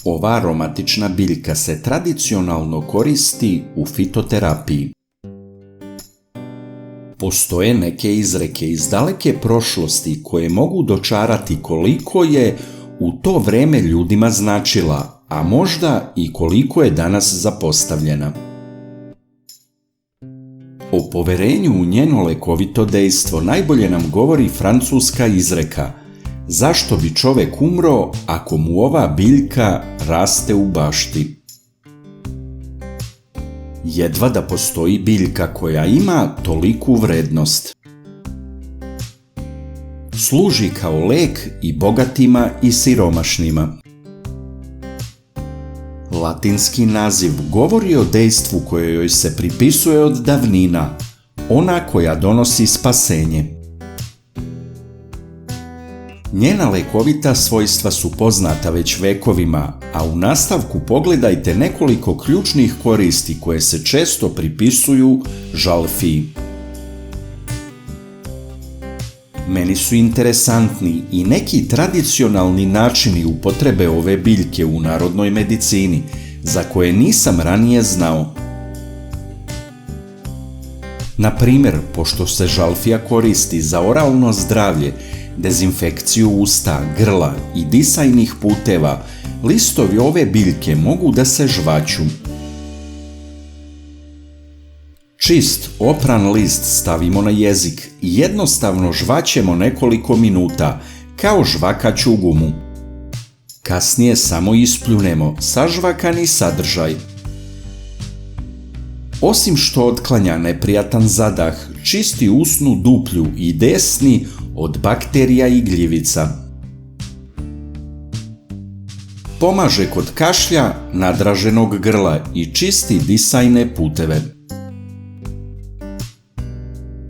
Ova aromatična biljka se tradicionalno koristi u fitoterapiji. Postoje neke izreke iz daleke prošlosti koje mogu dočarati koliko je u to vreme ljudima značila, a možda i koliko je danas zapostavljena. O poverenju u njeno lekovito dejstvo najbolje nam govori francuska izreka: zašto bi čovek umro ako mu ova biljka raste u bašti? Jedva da postoji biljka koja ima toliku vrednost. Služi kao lek i bogatima i siromašnima. Latinski naziv govori o dejstvu koje joj se pripisuje od davnina, ona koja donosi spasenje. Njena lekovita svojstva su poznata već vekovima, a u nastavku pogledajte nekoliko ključnih koristi koje se često pripisuju žalfiji. Meni su interesantni i neki tradicionalni načini upotrebe ove biljke u narodnoj medicini, za koje nisam ranije znao. Na primjer, pošto se žalfija koristi za oralno zdravlje, dezinfekciju usta, grla i disajnih puteva, listovi ove biljke mogu da se žvaću. Čist, opran list stavimo na jezik i jednostavno žvaćemo nekoliko minuta, kao žvakaću gumu. Kasnije samo ispljunemo sažvakani sadržaj. Osim što otklanja neprijatan zadah, čisti usnu duplju i desni od bakterija i gljivica. Pomaže kod kašlja, nadraženog grla i čisti disajne puteve.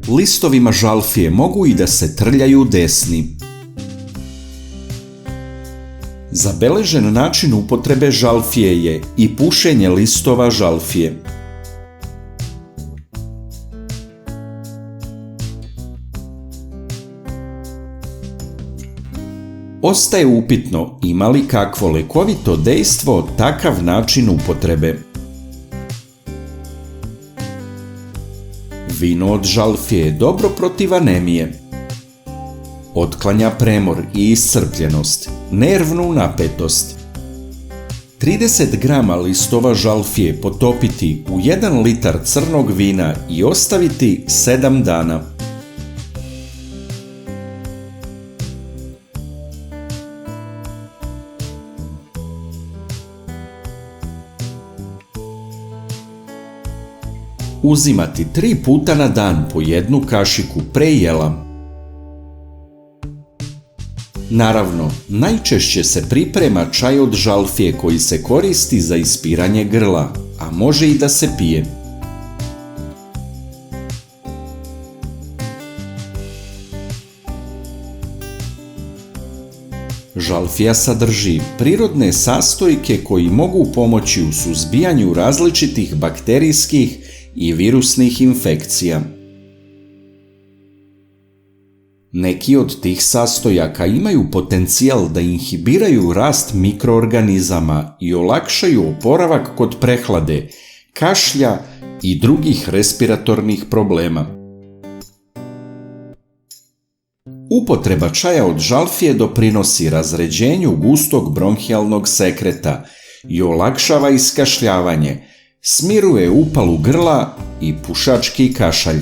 Listovima žalfije mogu i da se trljaju desni. Zabeležen način upotrebe žalfije je i pušenje listova žalfije. Ostaje upitno ima li kakvo lekovito dejstvo takav način upotrebe. Vino od žalfije je dobro protiv anemije. Otklanja premor i iscrpljenost, nervnu napetost. 30 grama listova žalfije potopiti u 1 litar crnog vina i ostaviti 7 dana. Uzimati 3 puta na dan po 1 kašiku pre jela. Naravno, najčešće se priprema čaj od žalfije koji se koristi za ispiranje grla, a može i da se pije. Žalfija sadrži prirodne sastojke koji mogu pomoći u suzbijanju različitih bakterijskih i virusnih infekcija. Neki od tih sastojaka imaju potencijal da inhibiraju rast mikroorganizama i olakšaju oporavak kod prehlade, kašlja i drugih respiratornih problema. Upotreba čaja od žalfije doprinosi razređenju gustog bronhijalnog sekreta i olakšava iskašljavanje, smiruje upalu grla i pušački kašalj.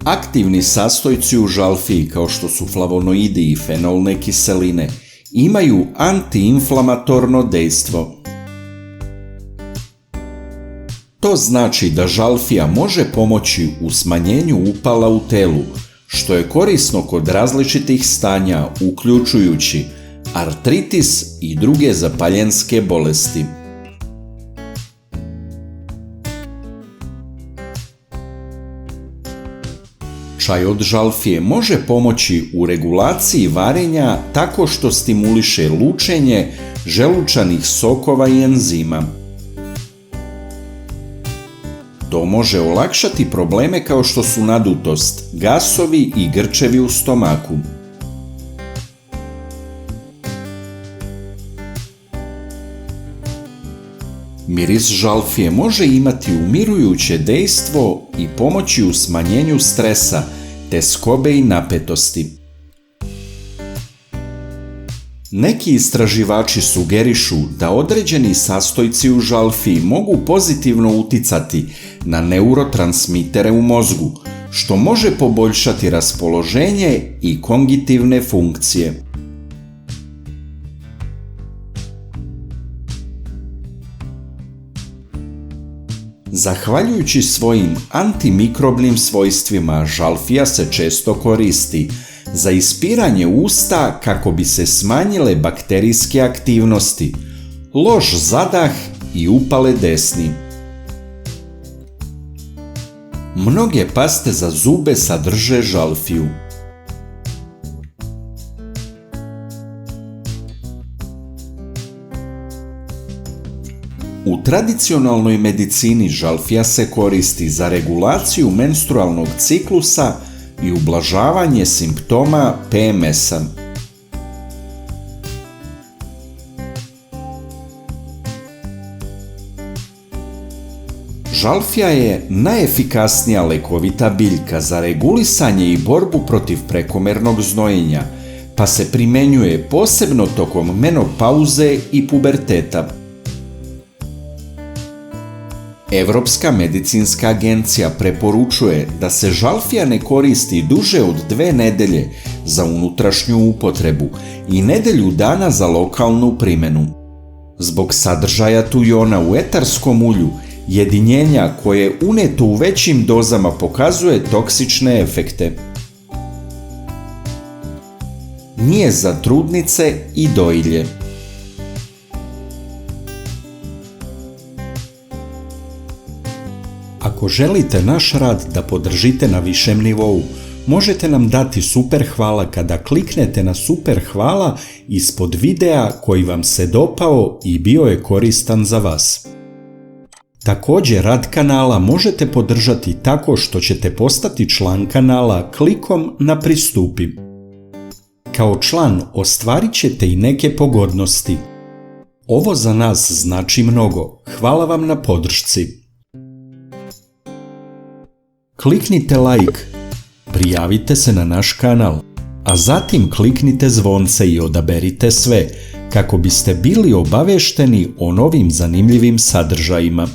Aktivni sastojci u žalfiji, kao što su flavonoidi i fenolne kiseline, imaju antiinflamatorno dejstvo. To znači da žalfija može pomoći u smanjenju upala u telu, što je korisno kod različitih stanja, uključujući artritis i druge zapaljenske bolesti. Čaj od žalfije može pomoći u regulaciji varenja tako što stimuliše lučenje želučanih sokova i enzima. To može olakšati probleme kao što su nadutost, gasovi i grčevi u stomaku. Miris žalfije može imati umirujuće dejstvo i pomoći u smanjenju stresa, tjeskobe i napetosti. Neki istraživači sugerišu da određeni sastojci u žalfiji mogu pozitivno uticati na neurotransmitere u mozgu, što može poboljšati raspoloženje i kognitivne funkcije. Zahvaljujući svojim antimikrobnim svojstvima, žalfija se često koristi za ispiranje usta kako bi se smanjile bakterijske aktivnosti, loš zadah i upale desni. Mnoge paste za zube sadrže žalfiju. U tradicionalnoj medicini žalfija se koristi za regulaciju menstrualnog ciklusa i ublažavanje simptoma PMS-a. Žalfija je najefikasnija lekovita biljka za regulisanje i borbu protiv prekomernog znojenja, pa se primjenjuje posebno tokom menopauze i puberteta. Evropska medicinska agencija preporučuje da se žalfija ne koristi duže od 2 nedelje za unutrašnju upotrebu i nedelju dana za lokalnu primjenu. Zbog sadržaja tujona u etarskom ulju, jedinjenja koje je uneto u većim dozama pokazuje toksične efekte. Nije za trudnice i dojilje. Ako želite naš rad da podržite na višem nivou, možete nam dati super hvala kada kliknete na super hvala ispod videa koji vam se dopao i bio je koristan za vas. Također rad kanala možete podržati tako što ćete postati član kanala klikom na pristupi. Kao član ostvarit ćete i neke pogodnosti. Ovo za nas znači mnogo. Hvala vam na podršci. Kliknite like, prijavite se na naš kanal, a zatim kliknite zvonce i odaberite sve kako biste bili obavešteni o novim zanimljivim sadržajima.